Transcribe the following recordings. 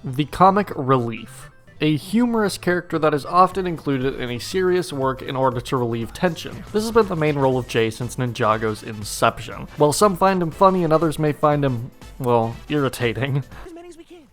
The comic relief. A humorous character that is often included in a serious work in order to relieve tension. This has been the main role of Jay since Ninjago's inception. While some find him funny and others may find him, well, irritating. As many as we can.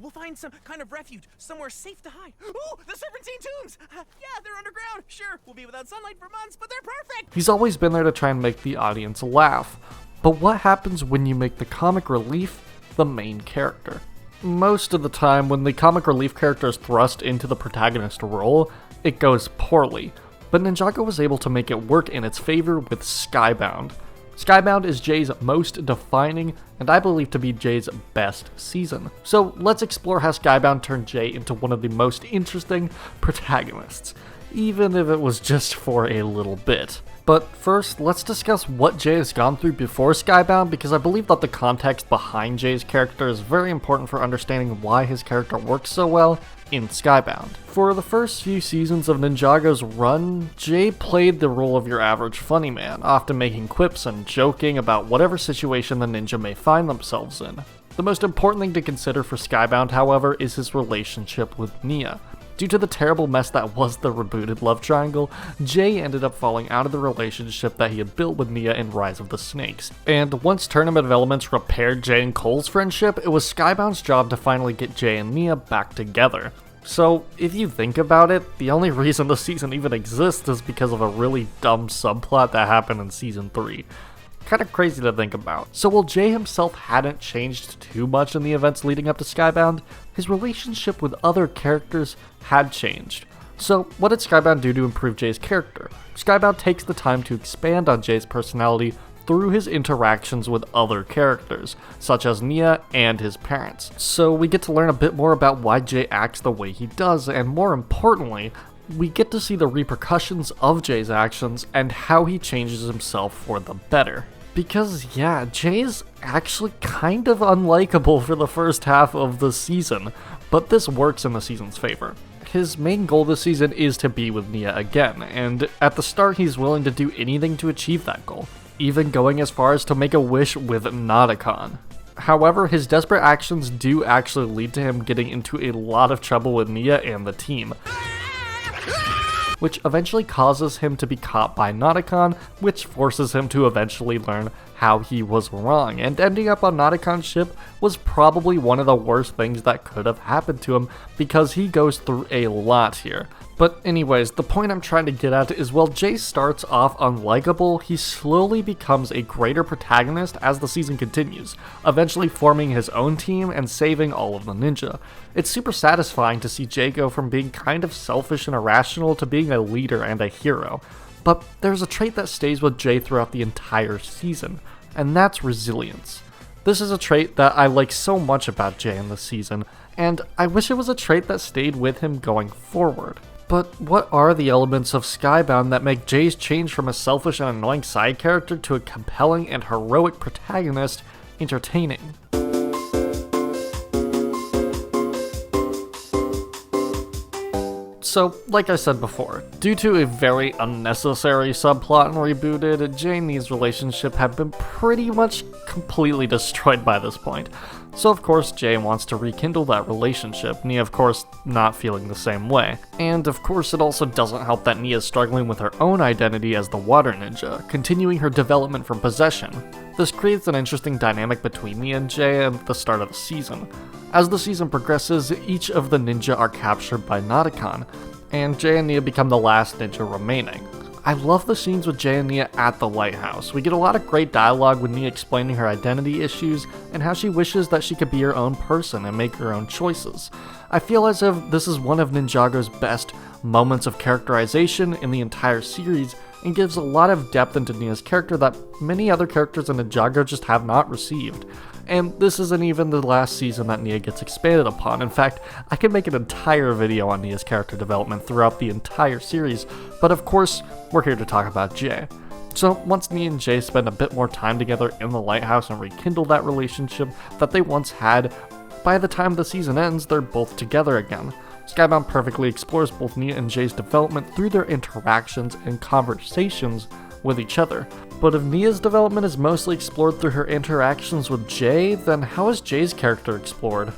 We'll find some kind of refuge, somewhere safe to hide. Ooh, the Serpentine Tombs! Yeah, they're underground. Sure, we'll be without sunlight for months, but they're perfect! He's always been there to try and make the audience laugh. But what happens when you make the comic relief the main character? Most of the time, when the comic relief character is thrust into the protagonist role, it goes poorly. But Ninjago was able to make it work in its favor with Skybound. Skybound is Jay's most defining, and I believe to be Jay's best season. So let's explore how Skybound turned Jay into one of the most interesting protagonists, even if it was just for a little bit. But first, let's discuss what Jay has gone through before Skybound, because I believe that the context behind Jay's character is very important for understanding why his character works so well in Skybound. For the first few seasons of Ninjago's run, Jay played the role of your average funny man, often making quips and joking about whatever situation the ninja may find themselves in. The most important thing to consider for Skybound, however, is his relationship with Nia. Due to the terrible mess that was the rebooted love triangle, Jay ended up falling out of the relationship that he had built with Nia in Rise of the Snakes. And once Tournament of Elements repaired Jay and Cole's friendship, it was Skybound's job to finally get Jay and Nia back together. So, if you think about it, the only reason the season even exists is because of a really dumb subplot that happened in Season 3. Kind of crazy to think about. So while Jay himself hadn't changed too much in the events leading up to Skybound, his relationship with other characters had changed. So what did Skybound do to improve Jay's character? Skybound takes the time to expand on Jay's personality through his interactions with other characters, such as Nia and his parents. So we get to learn a bit more about why Jay acts the way he does, and more importantly, we get to see the repercussions of Jay's actions and how he changes himself for the better. Because yeah, Jay's actually kind of unlikable for the first half of the season, but this works in the season's favor. His main goal this season is to be with Nia again, and at the start he's willing to do anything to achieve that goal, even going as far as to make a wish with Nauticon. However, his desperate actions do actually lead to him getting into a lot of trouble with Nia and the team, which eventually causes him to be caught by Nauticon, which forces him to eventually learn how he was wrong, and ending up on Nauticon's ship was probably one of the worst things that could have happened to him, because he goes through a lot here. But anyways, the point I'm trying to get at is while Jay starts off unlikable, he slowly becomes a greater protagonist as the season continues, eventually forming his own team and saving all of the ninja. It's super satisfying to see Jay go from being kind of selfish and irrational to being a leader and a hero. But there's a trait that stays with Jay throughout the entire season, and that's resilience. This is a trait that I like so much about Jay in this season, and I wish it was a trait that stayed with him going forward. But what are the elements of Skybound that make Jay's change from a selfish and annoying side character to a compelling and heroic protagonist entertaining? So, like I said before, due to a very unnecessary subplot in Rebooted, Jay and Nia's relationship have been pretty much completely destroyed by this point. So of course Jay wants to rekindle that relationship, Nia of course not feeling the same way. And of course it also doesn't help that Nia is struggling with her own identity as the water ninja, continuing her development from possession. This creates an interesting dynamic between Nia and Jay at the start of the season. As the season progresses, each of the ninja are captured by Nauticon, and Jay and Nia become the last ninja remaining. I love the scenes with Jay and Nia at the lighthouse. We get a lot of great dialogue with Nia explaining her identity issues and how she wishes that she could be her own person and make her own choices. I feel as if this is one of Ninjago's best moments of characterization in the entire series and gives a lot of depth into Nia's character that many other characters in Ninjago just have not received. And this isn't even the last season that Nia gets expanded upon. In fact, I could make an entire video on Nia's character development throughout the entire series, but of course, we're here to talk about Jay. So once Nia and Jay spend a bit more time together in the lighthouse and rekindle that relationship that they once had, by the time the season ends, they're both together again. Skybound perfectly explores both Nia and Jay's development through their interactions and conversations with each other. But if Nia's development is mostly explored through her interactions with Jay, then how is Jay's character explored?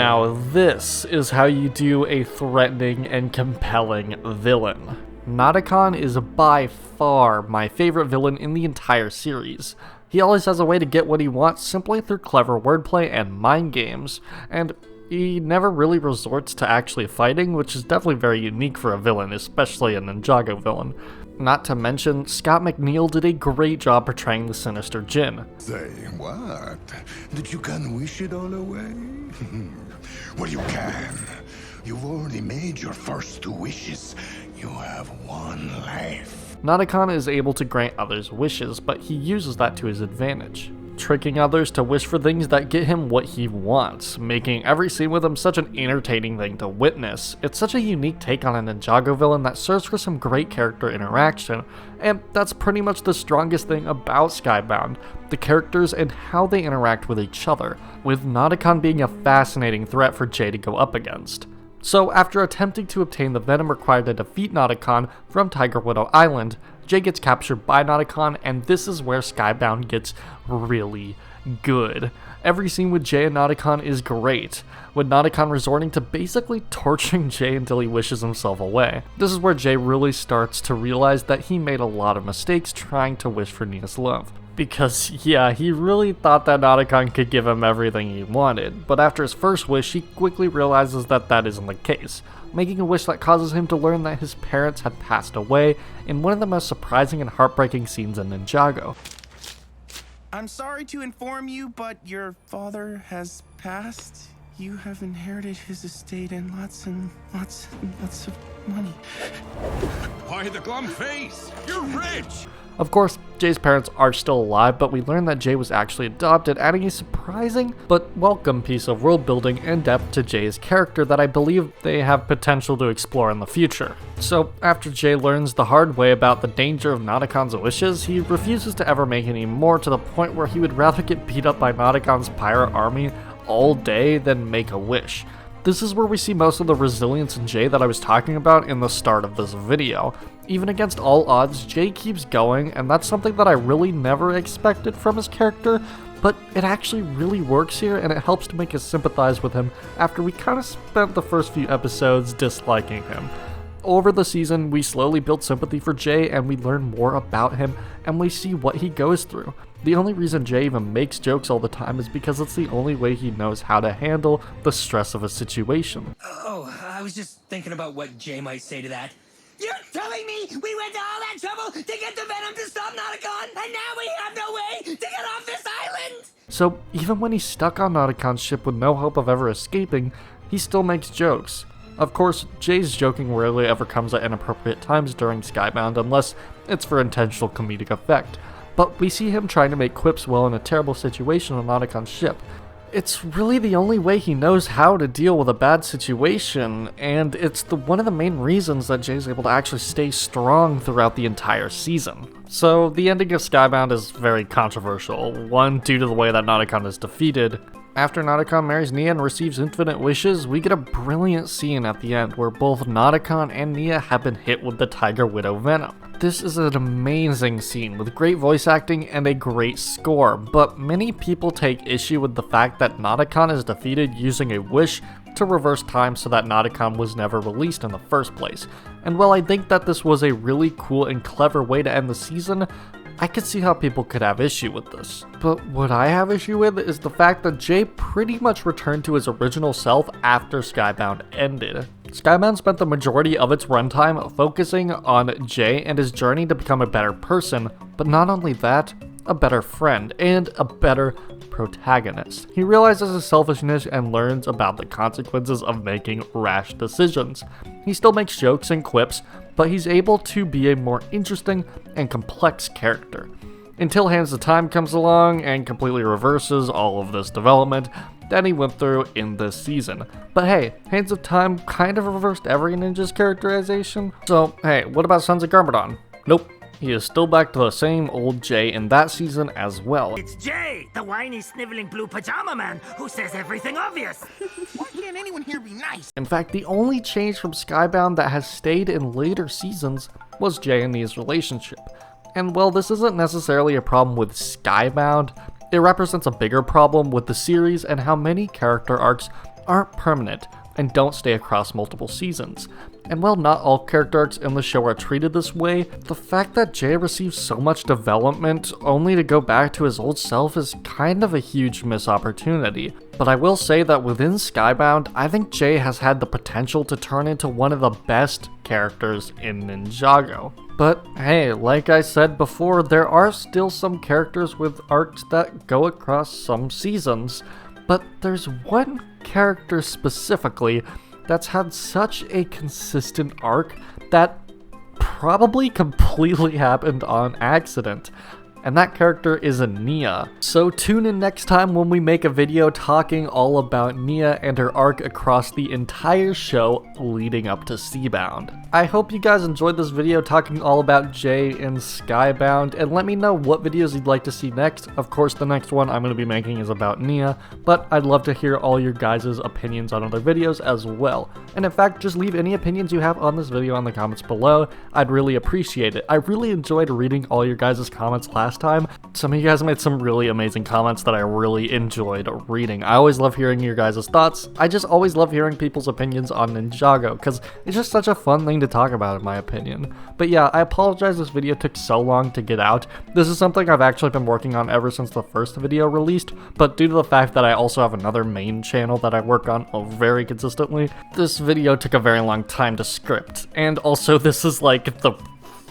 Now this is how you do a threatening and compelling villain. Nadakon is by far my favorite villain in the entire series. He always has a way to get what he wants simply through clever wordplay and mind games, and he never really resorts to actually fighting, which is definitely very unique for a villain, especially a Ninjago villain. Not to mention, Scott McNeil did a great job portraying the sinister Jin. Say what? Did you can wish it all away? Well, you can. You've already made your first 2 wishes. You have 1 life. Nadakon is able to grant others wishes, but he uses that to his advantage, tricking others to wish for things that get him what he wants, making every scene with him such an entertaining thing to witness. It's such a unique take on a Ninjago villain that serves for some great character interaction, and that's pretty much the strongest thing about Skybound, the characters and how they interact with each other, with Nadakon being a fascinating threat for Jay to go up against. So after attempting to obtain the venom required to defeat Nadakon from Tiger Widow Island, Jay gets captured by Nadakon, and this is where Skybound gets really good. Every scene with Jay and Nadakon is great, with Nadakon resorting to basically torturing Jay until he wishes himself away. This is where Jay really starts to realize that he made a lot of mistakes trying to wish for Nia's love. Because, yeah, he really thought that Nadakon could give him everything he wanted, but after his first wish, he quickly realizes that that isn't the case, making a wish that causes him to learn that his parents had passed away in one of the most surprising and heartbreaking scenes in Ninjago. I'm sorry to inform you, but your father has passed. You have inherited his estate and lots of money. Why the glum face? You're rich! Of course, Jay's parents are still alive, but we learn that Jay was actually adopted, adding a surprising but welcome piece of world building and depth to Jay's character that I believe they have potential to explore in the future. So after Jay learns the hard way about the danger of Nadakon's wishes, he refuses to ever make any more, to the point where he would rather get beat up by Nadakon's pirate army all day than make a wish. This is where we see most of the resilience in Jay that I was talking about in the start of this video. Even against all odds, Jay keeps going, and that's something that I really never expected from his character, but it actually really works here, and it helps to make us sympathize with him after we kind of spent the first few episodes disliking him. Over the season, we slowly build sympathy for Jay, and we learn more about him, and we see what he goes through. The only reason Jay even makes jokes all the time is because it's the only way he knows how to handle the stress of a situation. Oh, I was just thinking about what Jay might say to that. You're telling me we went to all that trouble to get the venom to stop Nadakon, and now we have no way to get off this island? So even when he's stuck on Nadakon's ship with no hope of ever escaping, he still makes jokes. Of course, Jay's joking rarely ever comes at inappropriate times during Skybound unless it's for intentional comedic effect. But we see him trying to make quips while in a terrible situation on Nadakon's ship. It's really the only way he knows how to deal with a bad situation, and it's one of the main reasons that Jay's able to actually stay strong throughout the entire season. So the ending of Skybound is very controversial, one due to the way that Nadakon is defeated. After Nadakon marries Nia and receives infinite wishes, we get a brilliant scene at the end where both Nadakon and Nia have been hit with the Tiger Widow venom. This is an amazing scene with great voice acting and a great score, but many people take issue with the fact that Nadakon is defeated using a wish to reverse time so that Nadakon was never released in the first place. And while I think that this was a really cool and clever way to end the season, I could see how people could have issue with this. But what I have issue with is the fact that Jay pretty much returned to his original self after Skybound ended. Skybound spent the majority of its runtime focusing on Jay and his journey to become a better person, but not only that, a better friend, and a better protagonist. He realizes his selfishness and learns about the consequences of making rash decisions. He still makes jokes and quips, but he's able to be a more interesting and complex character. Until Hands of Time comes along and completely reverses all of this development that he went through in this season. But hey, Hands of Time kind of reversed every ninja's characterization. So hey, what about Sons of Garmadon? Nope. He is still back to the same old Jay in that season as well. It's Jay, the whiny, sniveling blue pajama man who says everything obvious. Why can't anyone here be nice? In fact, the only change from Skybound that has stayed in later seasons was Jay and Nia's relationship. And while this isn't necessarily a problem with Skybound, it represents a bigger problem with the series and how many character arcs aren't permanent and don't stay across multiple seasons. And while not all character arcs in the show are treated this way, the fact that Jay receives so much development only to go back to his old self is kind of a huge missed opportunity. But I will say that within Skybound, I think Jay has had the potential to turn into one of the best characters in Ninjago. But hey, like I said before, there are still some characters with arcs that go across some seasons. But there's one character specifically that's had such a consistent arc that probably completely happened on accident. And that character is Nia. So tune in next time when we make a video talking all about Nia and her arc across the entire show leading up to Skybound. I hope you guys enjoyed this video talking all about Jay in Skybound, and let me know what videos you'd like to see next. Of course, the next one I'm going to be making is about Nia, but I'd love to hear all your guys' opinions on other videos as well. And in fact, just leave any opinions you have on this video in the comments below. I'd really appreciate it. I really enjoyed reading all your guys' comments last time. Some of you guys made some really amazing comments that I really enjoyed reading. I always love hearing your guys' thoughts. I just always love hearing people's opinions on Ninjago, because it's just such a fun thing to talk about in my opinion. But yeah, I apologize this video took so long to get out. This is something I've actually been working on ever since the first video released, but due to the fact that I also have another main channel that I work on very consistently, this video took a very long time to script. And also this is like the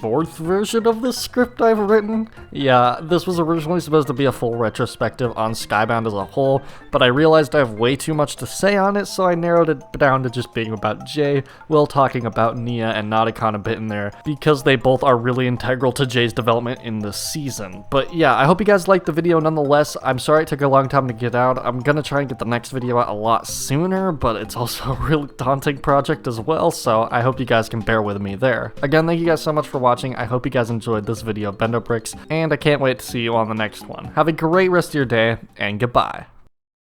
fourth version of this script I've written. Yeah, this was originally supposed to be a full retrospective on Skybound as a whole, but I realized I have way too much to say on it, so I narrowed it down to just being about Jay, while talking about Nia and Nauticon a bit in there, because they both are really integral to Jay's development in this season. But yeah, I hope you guys liked the video nonetheless. I'm sorry it took a long time to get out. I'm gonna try and get the next video out a lot sooner, but it's also a really daunting project as well, so I hope you guys can bear with me there. Again, thank you guys so much for watching. I hope you guys enjoyed this video of Bendo Bricks, and I can't wait to see you on the next one. Have a great rest of your day, and goodbye.